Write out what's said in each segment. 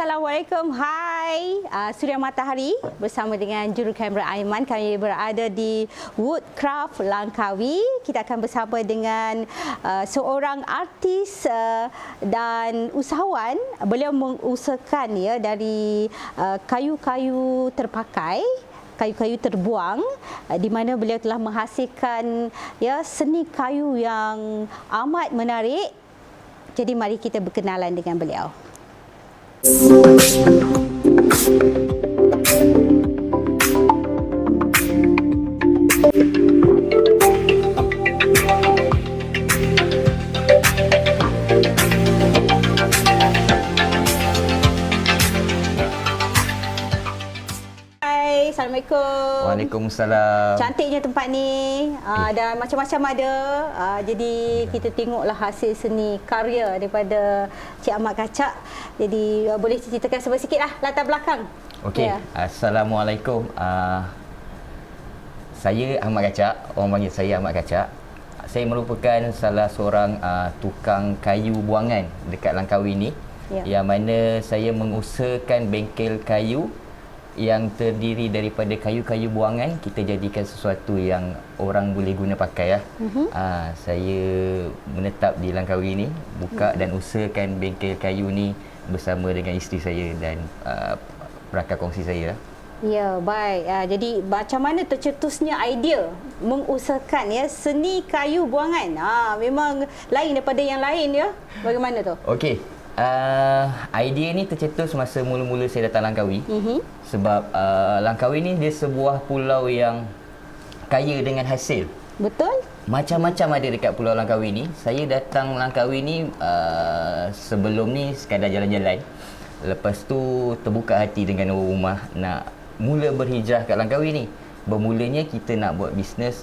Assalamualaikum, hai. Suria Matahari bersama dengan juru kamera Aiman. Kami berada di Woodcraft Langkawi. Kita akan bersama dengan seorang artis dan usahawan. Beliau mengusahakan ya dari kayu-kayu terpakai, kayu-kayu terbuang, di mana beliau telah menghasilkan ya seni kayu yang amat menarik. Jadi mari kita berkenalan dengan beliau. Assalamualaikum. Waalaikumsalam. Cantiknya tempat ni, dan macam-macam ada. Jadi kita tengoklah hasil seni karya daripada Cik Ahmad Kacak. Jadi boleh ceritakan sikitlah latar belakang. Okey. Ya. Assalamualaikum. Saya Ahmad Kacak. Orang panggil saya Ahmad Kacak. Saya merupakan salah seorang tukang kayu buangan dekat Langkawi ni. Ya. Yang mana saya mengusahakan bengkel kayu yang terdiri daripada kayu-kayu buangan, kita jadikan sesuatu yang orang boleh guna pakai. Saya menetap di Langkawi ni, buka dan usahakan bengkel kayu ni bersama dengan isteri saya dan rakan kongsi saya. Ya, baik. Jadi macam mana tercetusnya idea mengusahakan ya seni kayu buangan? Memang lain daripada yang lain ya. Bagaimana tu? Okey. Idea ni tercetus masa mula-mula saya datang Langkawi. Sebab Langkawi ni dia sebuah pulau yang kaya dengan hasil. Betul. Macam-macam ada dekat Pulau Langkawi ni. Saya datang Langkawi ni sebelum ni sekadar jalan-jalan. Lepas tu terbuka hati dengan orang rumah nak mula berhijrah kat Langkawi ni. Bermulanya kita nak buat bisnes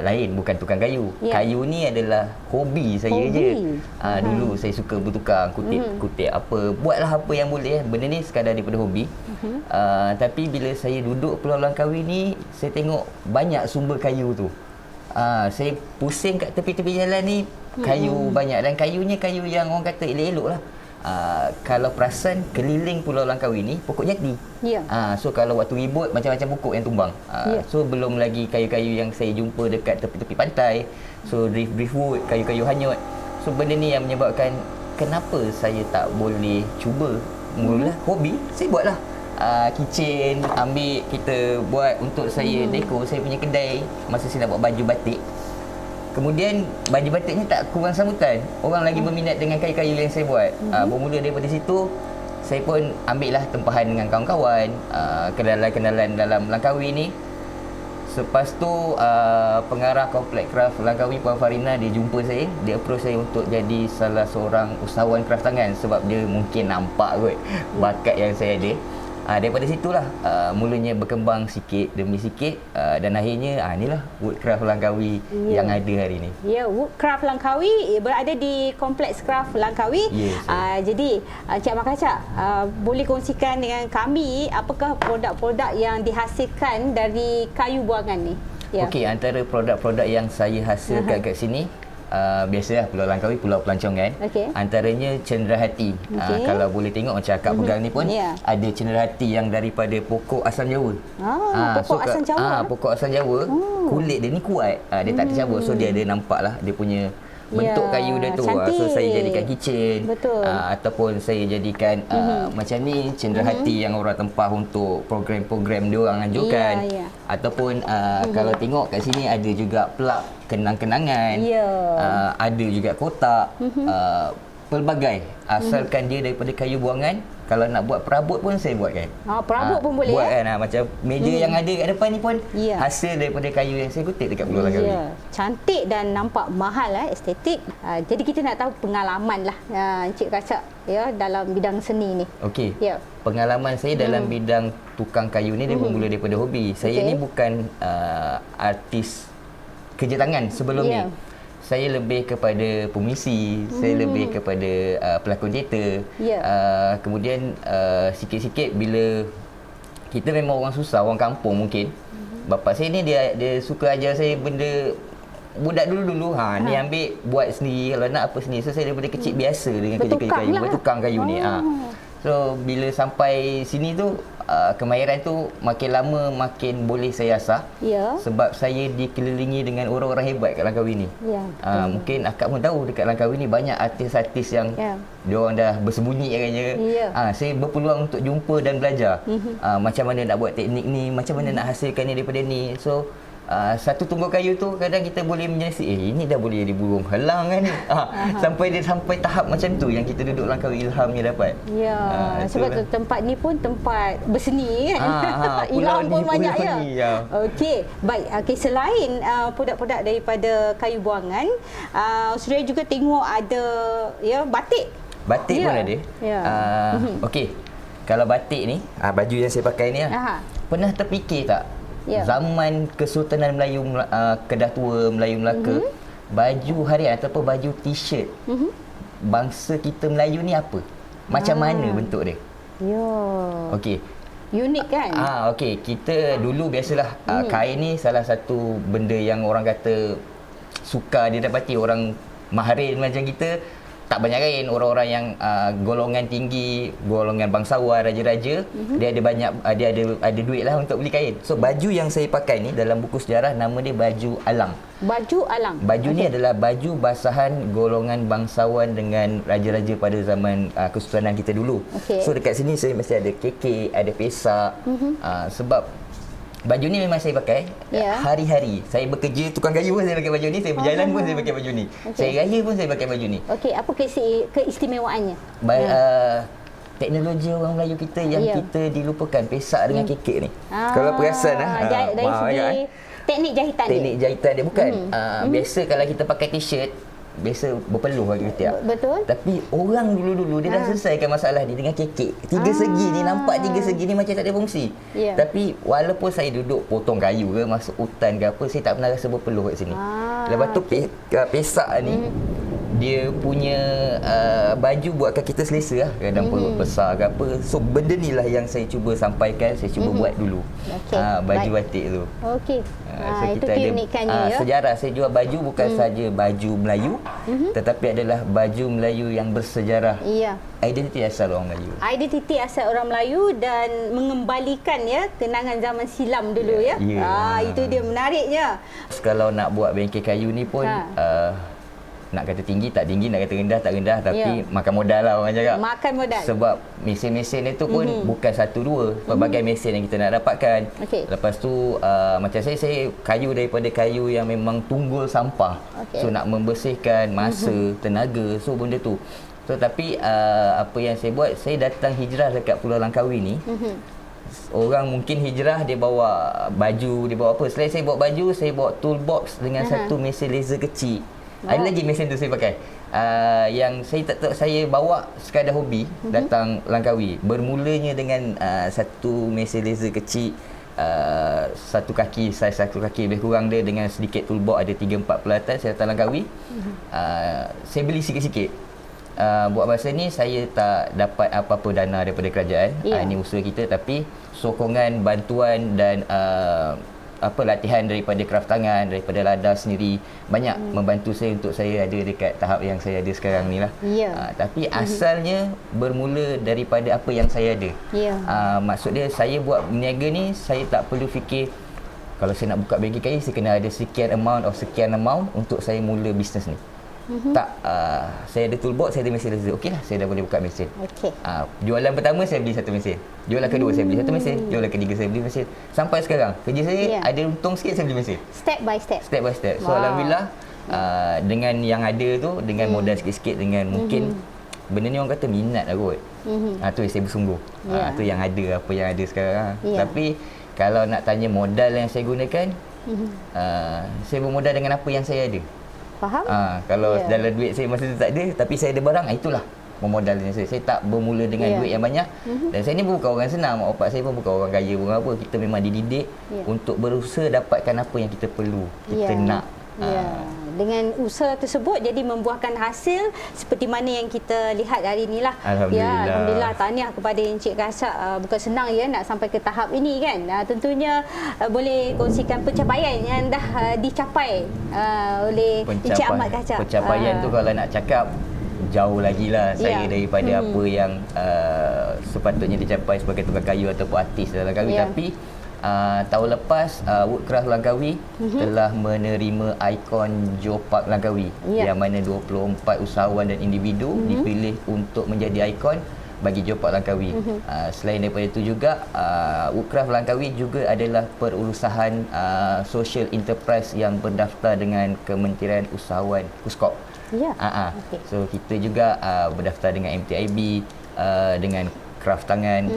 lain, bukan tukang kayu. Kayu ni adalah hobi saya je. Dulu saya suka bertukang, kutip apa, buatlah apa yang boleh. Benda ni sekadar daripada hobi. Tapi bila saya duduk Pulau Langkawi ni, saya tengok banyak sumber kayu tu. Saya pusing kat tepi-tepi jalan ni, kayu banyak. Dan kayunya kayu yang orang kata elok-elok lah. Kalau perasan keliling Pulau Langkawi ni pokok jati. So kalau waktu ribut macam-macam pokok yang tumbang. So belum lagi kayu-kayu yang saya jumpa dekat tepi-tepi pantai. So driftwood, kayu-kayu hanyut. So benda ni yang menyebabkan kenapa saya tak boleh cuba mula hobi, saya buatlah. Kitchen, ambil kita buat untuk saya dekor saya punya kedai masa saya nak buat baju batik. Kemudian baju batik ni tak kurang sambutan. Orang lagi berminat dengan kayu-kayu yang saya buat. Bermula daripada situ, saya pun ambil lah tempahan dengan kawan-kawan, kenalan-kenalan dalam Langkawi ni. Lepas tu pengarah Komplek Craft Langkawi, Puan Farina, dia jumpa saya. Dia approach saya untuk jadi salah seorang usahawan craft tangan. Sebab dia mungkin nampak kot bakat yang saya ada. Daripada situlah mulanya berkembang sikit demi sikit, dan akhirnya inilah Woodcraft Langkawi yang ada hari ini. Ya, Woodcraft Langkawi berada di Kompleks Craft Langkawi. Jadi Cik Ahmad Kacak, boleh kongsikan dengan kami apakah produk-produk yang dihasilkan dari kayu buangan ni? Okey, antara produk-produk yang saya hasilkan kat sini, biasalah Pulau Langkawi, Pulau Pelancongan. Antaranya cenderahati. Kalau boleh tengok macam akak pegang ni pun ada cenderahati yang daripada pokok asam Jawa. Pokok asam Jawa. Pokok asam Jawa. Kulit dia ni kuat. Dia tak tercabut. So dia ada nampak lah dia punya bentuk kayu dia tu. So saya jadikan kitchen. Ataupun saya jadikan macam ni cenderahati yang orang tempah untuk program-program dia orang anjurkan. Ataupun kalau tengok kat sini ada juga plug kenang-kenangan. Ada juga kotak. Pelbagai. Asalkan dia daripada kayu buangan. Kalau nak buat perabot pun saya buatkan. Perabot pun boleh buat kan. Macam meja yang ada kat depan ni pun hasil daripada kayu yang saya kutip dekat Pulau Langkawi. Cantik dan nampak mahal estetik. Jadi kita nak tahu pengalaman lah Encik Kacak ya dalam bidang seni ni. Okey. Pengalaman saya dalam bidang tukang kayu ni dia bermula daripada hobi. Saya ni bukan artis kerja tangan sebelum ni. Saya lebih kepada pemisi, saya lebih kepada pelakon teater. Kemudian sikit-sikit bila kita memang orang susah, orang kampung mungkin. Bapa saya ni dia suka ajar saya benda budak dulu-dulu. Ni ambil buat sendiri, kalau nak apa sendiri. So saya daripada kecil biasa dengan kerja-kerja kayu, bertukang kayu ni. So bila sampai sini tu kemahiran tu makin lama makin boleh saya asah. Ya. Sebab saya dikelilingi dengan orang-orang hebat kat Langkawi ni. Ya. Mungkin akak pun tahu dekat Langkawi ni banyak artis-artis yang diorang dah bersembunyi katanya. Ya. Saya berpeluang untuk jumpa dan belajar macam mana nak buat teknik ni, macam mana nak hasilkan ni daripada ni. So satu tunggul kayu tu kadang kita boleh menyaksi ini dah boleh jadi burung helang kan ni. Sampai tahap macam tu yang kita duduk Langkawi ilhamnya dapat. Ya, sebab tu tempat ni pun tempat berseni kan. Ilham pun banyak ya. Okey, baik. Okey, selain produk-produk daripada kayu buangan, Suria juga tengok ada ya batik. Batik pun ada. Ya. Okey. Kalau batik ni, baju yang saya pakai ni pernah terfikir tak? Zaman Kesultanan Melayu Kedah Tua, Melayu Melaka, baju harian ataupun baju t-shirt bangsa kita Melayu ni apa? Macam mana bentuk dia? Ya. Okey. Unik kan? Okey, kita dulu biasalah kain ni salah satu benda yang orang kata suka didapati orang maharin macam kita. Tak banyak kain, orang-orang yang golongan tinggi, golongan bangsawan, raja-raja, dia ada banyak, dia ada duit lah untuk beli kain. So baju yang saya pakai ni dalam buku sejarah nama dia baju alang. Baju alang. Baju ni adalah baju basahan golongan bangsawan dengan raja-raja pada zaman Kesultanan kita dulu. So dekat sini saya mesti ada kekek, ada pesak. Sebab baju ni memang saya pakai hari-hari. Saya bekerja tukang kayu pun saya pakai baju ni, saya berjalan pun saya pakai baju ni. Saya raya pun saya pakai baju ni. Okey, apa keistimewaannya? Teknologi orang Melayu kita yang kita dilupakan, pesak dengan kekek ni. Kalau perasan dari segi teknik jahitan dia. Teknik jahitan dia bukan. Biasa kalau kita pakai t-shirt biasa berpeluh bagi ketiak. Betul. Tapi orang dulu-dulu dia dah selesaikan masalah dia dengan kekek. Tiga segi ni, nampak tiga segi ni macam tak ada fungsi. Tapi walaupun saya duduk potong kayu ke, masuk hutan ke apa, saya tak pernah rasa berpeluh kat sini. Lepas tu pesak ni dia punya baju buatkan kita selesa lah. Kadang perut besar ke apa. So benda ni lah yang saya cuba sampaikan, saya cuba buat dulu. Baju batik tu. Okey. So itu keunikannya ya. Sejarah saya jual baju bukan saja baju Melayu, tetapi adalah baju Melayu yang bersejarah. Identiti asal orang Melayu. Identiti asal orang Melayu dan mengembalikan ya kenangan zaman silam dulu ya. Itu dia menariknya. Kalau nak buat bengkel kayu ni pun nak kata tinggi tak tinggi, nak kata rendah tak rendah, tapi makan modal lah orang cakap. Makan modal. Sebab mesin-mesin itu pun bukan satu dua, pelbagai mesin yang kita nak dapatkan. Lepas tu macam saya kayu daripada kayu yang memang tunggul sampah. So nak membersihkan masa, tenaga, so benda tu. So tapi apa yang saya buat, saya datang hijrah dekat Pulau Langkawi ni. Orang mungkin hijrah dia bawa baju, dia bawa apa. Selain saya bawa baju, saya bawa toolbox dengan satu mesin laser kecil. Ada lagi mesin tu saya pakai. Yang saya bawa sekadar hobi datang Langkawi. Bermulanya dengan satu mesin laser kecil, satu kaki, saiz satu kaki lebih kurang dia, dengan sedikit toolbox ada 3-4 peralatan. Saya datang Langkawi. Saya beli sikit-sikit. Buat masa ni saya tak dapat apa-apa dana daripada kerajaan. Ini usaha kita, tapi sokongan, bantuan dan latihan daripada kraft tangan, daripada Lada sendiri banyak membantu saya untuk saya ada dekat tahap yang saya ada sekarang ni lah. Tapi asalnya bermula daripada apa yang saya ada. Maksud dia, saya buat berniaga ni, saya tak perlu fikir kalau saya nak buka bengkel kayu saya kena ada sekian amount untuk saya mula bisnes ni. Tak, saya ada toolbox, saya ada mesin laser. Okey lah, saya dah boleh buka mesin. Jualan pertama saya beli satu mesin. Jualan kedua saya beli satu mesin. Jualan ketiga saya beli mesin. Sampai sekarang kerja saya ada untung sikit, saya beli mesin. Step by step. So alhamdulillah dengan yang ada tu, dengan modal sikit-sikit, dengan mungkin benda ni orang kata minat lah kot. Tu yang saya bersungguh. Tu yang ada, apa yang ada sekarang. Tapi kalau nak tanya modal yang saya gunakan, saya bermodal dengan apa yang saya ada. Faham? Kalau dalam duit saya masa tu tak ada, tapi saya ada barang, itulah memodalnya saya. Saya tak bermula dengan duit yang banyak. Dan saya ni bukan orang senang, mak bapak saya pun bukan orang kaya pun apa. Kita memang dididik untuk berusaha dapatkan apa yang kita perlu, kita nak. Dengan usaha tersebut jadi membuahkan hasil seperti mana yang kita lihat hari inilah. Alhamdulillah. Tahniah kepada Encik Kasak. Bukan senang ya nak sampai ke tahap ini kan. Tentunya boleh kongsikan pencapaian yang dah dicapai oleh Encik Ahmad Kasak. Pencapaian tu kalau nak cakap jauh lagi lah saya Ya. daripada apa yang sepatutnya dicapai sebagai tukang kayu ataupun artis dalam Langkawi. Ya. Tapi tahun lepas Woodcraft Langkawi telah menerima ikon Geopark Langkawi, Ya. yang mana 24 usahawan dan individu dipilih untuk menjadi ikon bagi Geopark Langkawi. Selain daripada itu juga Woodcraft Langkawi juga adalah perusahaan social enterprise yang berdaftar dengan Kementerian Usahawan Puskop. Ya. Okay. So kita juga berdaftar dengan MTIB, dengan Kraft Tangan.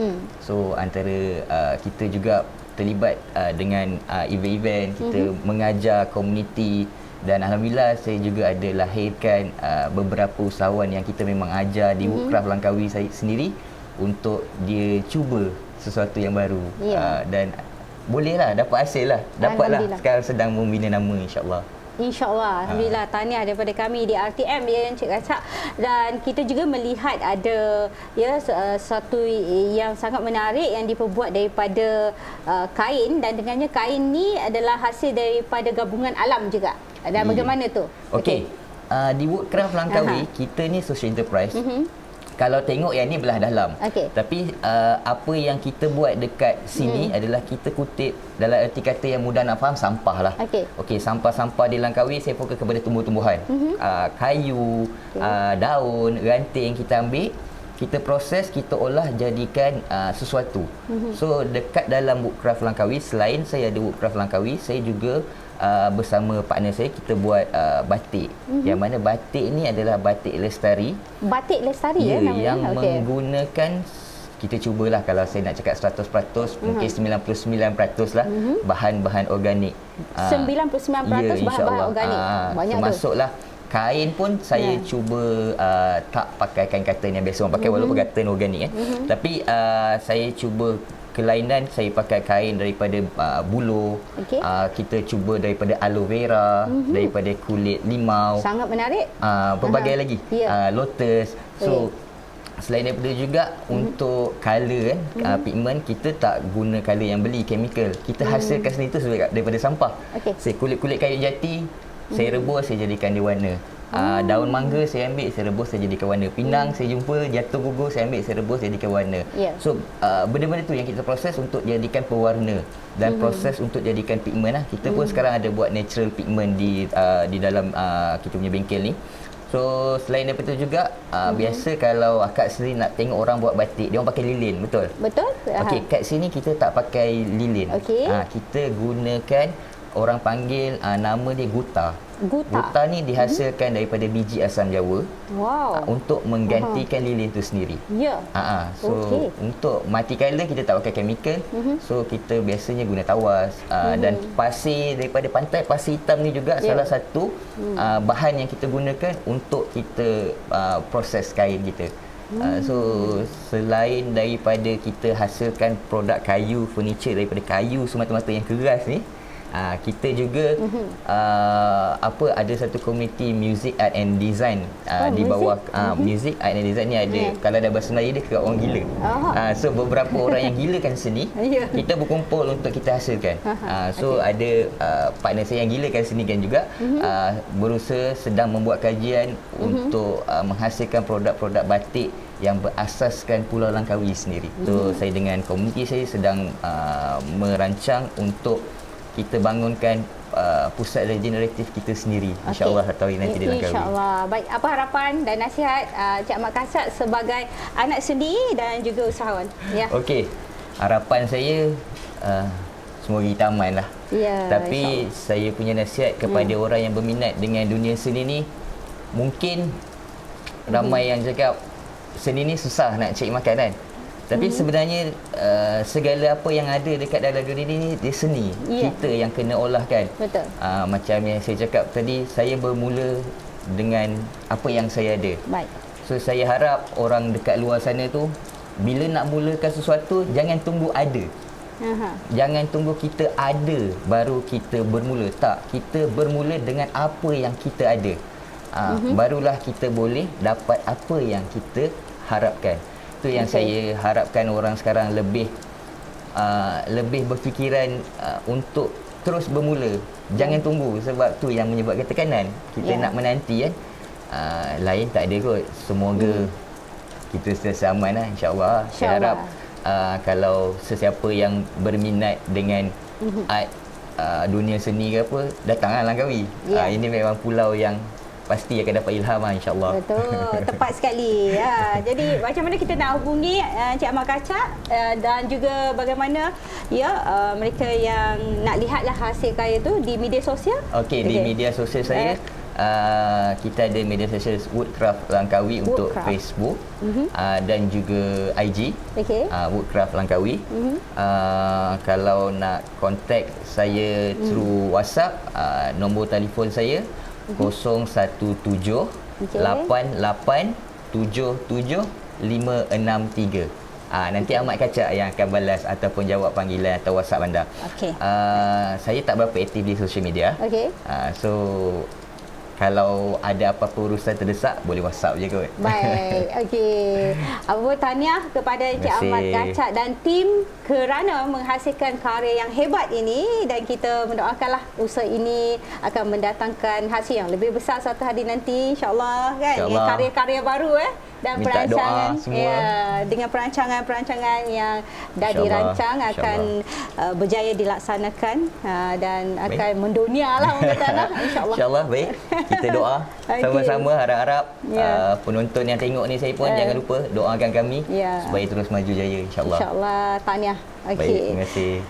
So antara kita juga terlibat dengan event-event, kita mengajar komuniti. Dan Alhamdulillah saya juga ada lahirkan beberapa usahawan yang kita memang ajar di Woodcraft Langkawi saya sendiri untuk dia cuba sesuatu yang baru. Dan bolehlah dapat hasil lah. Dapatlah, sekarang sedang membina nama, insya-Allah. InsyaAllah. Alhamdulillah, tahniah daripada kami di RTM ya Encik Rasak. Dan kita juga melihat ada satu yang sangat menarik yang diperbuat daripada kain, dan dengannya kain ni adalah hasil daripada gabungan alam juga. Dan bagaimana tu? Okey. Di Woodcraft Langkawi kita ni social enterprise. Kalau tengok yang ni belah dalam. Tapi apa yang kita buat dekat sini adalah kita kutip dalam erti kata yang mudah nak faham, sampah lah. Okey, sampah-sampah di Langkawi saya fokus kepada tumbuh-tumbuhan. Kayu, daun, ranting kita ambil, kita proses, kita olah jadikan sesuatu. So dekat dalam Woodcraft Langkawi, selain saya ada Woodcraft Langkawi, saya juga bersama partner saya kita buat batik. Yang mana batik ni adalah batik lestari. Batik lestari namanya? Yang menggunakan, kita cubalah kalau saya nak cakap 100%, mungkin 99% lah bahan-bahan organik. 99% bahan-bahan organik. Banyak tu. Termasuklah kain pun saya cuba tak pakai kain katan yang biasa orang pakai, walaupun katan organik kan. Tapi saya cuba kelainan, saya pakai kain daripada buluh. Kita cuba daripada aloe vera, daripada kulit limau. Sangat menarik. Pelbagai lagi. Lotus. So selain daripada juga untuk color kan, pigment, kita tak guna color yang beli chemical. Kita hasilkan sendiri tu daripada sampah. Saya kulit-kulit kayu jati, saya rebus, saya jadikan dia warna. Daun mangga saya ambil, saya rebus, saya jadikan warna. Pinang saya jumpa jatuh gugur, saya ambil, saya rebus, jadikan warna. So benda-benda tu yang kita proses untuk jadikan pewarna dan proses untuk jadikan pigment lah. Kita pun sekarang ada buat natural pigment di dalam kita punya bengkel ni. So selain daripada itu juga biasa kalau akak sendiri nak tengok orang buat batik, dia orang pakai lilin, betul? Betul. Okey, kat sini kita tak pakai lilin. Kita gunakan, orang panggil nama dia guta. Guta ni dihasilkan daripada biji asam jawa. Untuk menggantikan lilin tu sendiri. So untuk mati color kita tak pakai chemical. So kita biasanya guna tawas dan pasir daripada pantai. Pasir hitam ni juga salah satu bahan yang kita gunakan untuk kita proses kain kita. So selain daripada kita hasilkan produk kayu, furniture daripada kayu semata-mata yang keras ni, kita juga ada satu komuniti music art and design di bawah music art and design ni ada, kalau ada bahasa Melayu dia kira orang gila. So beberapa orang yang gila kan sini, kita berkumpul untuk kita hasilkan. So ada partner saya yang gila kan sini kan juga berusaha sedang membuat kajian untuk menghasilkan produk-produk batik yang berasaskan Pulau Langkawi sendiri. So saya dengan komuniti saya sedang merancang untuk kita bangunkan pusat regeneratif kita sendiri, insya-Allah tahun ini nanti di Langkawi. Insya-Allah. Baik, apa harapan dan nasihat Cik Ahmad Kasat sebagai anak seni dan juga usahawan? Okey. Harapan saya semoga kita aman lah. Tapi saya punya nasihat kepada orang yang berminat dengan dunia seni ni, mungkin ramai yang cakap seni ni susah nak cari makan kan. Tapi sebenarnya segala apa yang ada dekat dalam dunia ni dia seni. Kita yang kena olah kan. Betul. Macam yang saya cakap tadi, saya bermula dengan apa yang saya ada. So saya harap orang dekat luar sana tu, bila nak mulakan sesuatu, jangan tunggu ada. Jangan tunggu kita ada baru kita bermula. Tak, kita bermula dengan apa yang kita ada. Barulah kita boleh dapat apa yang kita harapkan. Itu yang saya harapkan orang sekarang lebih berfikiran untuk terus bermula. Jangan tunggu, sebab tu yang menyebabkan tekanan. Kita nak menanti kan. lain tak ada kot. Semoga kita sentiasa aman lah, insya-Allah. Saya harap kalau sesiapa yang berminat dengan art dunia seni ke apa, datanglah Langkawi. Ini memang pulau yang pasti akan dapat ilham lah, insya-Allah. Betul, tepat sekali. Jadi macam mana kita nak hubungi Encik Ahmad Kacak dan juga bagaimana mereka yang nak lihatlah hasil karya tu di media sosial? Okey, di media sosial saya kita ada media sosial Woodcraft Langkawi untuk Facebook dan juga IG Woodcraft Langkawi. Kalau nak contact saya through WhatsApp, nombor telefon saya 017 88 77 563. Nanti Ahmad Kacak yang akan balas ataupun jawab panggilan atau WhatsApp anda. Saya tak berapa aktif di social media. So kalau ada apa-apa urusan terdesak, boleh WhatsApp je kot. Baik, okey. Apa tahniah kepada Encik Ahmad Kacak dan tim kerana menghasilkan karya yang hebat ini, dan kita mendoakanlah usaha ini akan mendatangkan hasil yang lebih besar suatu hari nanti, insya-Allah kan. Insya-Allah. Karya-karya baru dan minta perancangan dengan perancangan-perancangan yang dah dirancang akan berjaya dilaksanakan dan akan mendunia lah orang kata lah, insya-Allah. Insya-Allah, baik. Kita doa sama-sama, harap-harap penonton yang tengok ni saya pun jangan lupa doakan kami supaya terus maju jaya, insya-Allah. Insya-Allah, tahniah. Baik, terima kasih.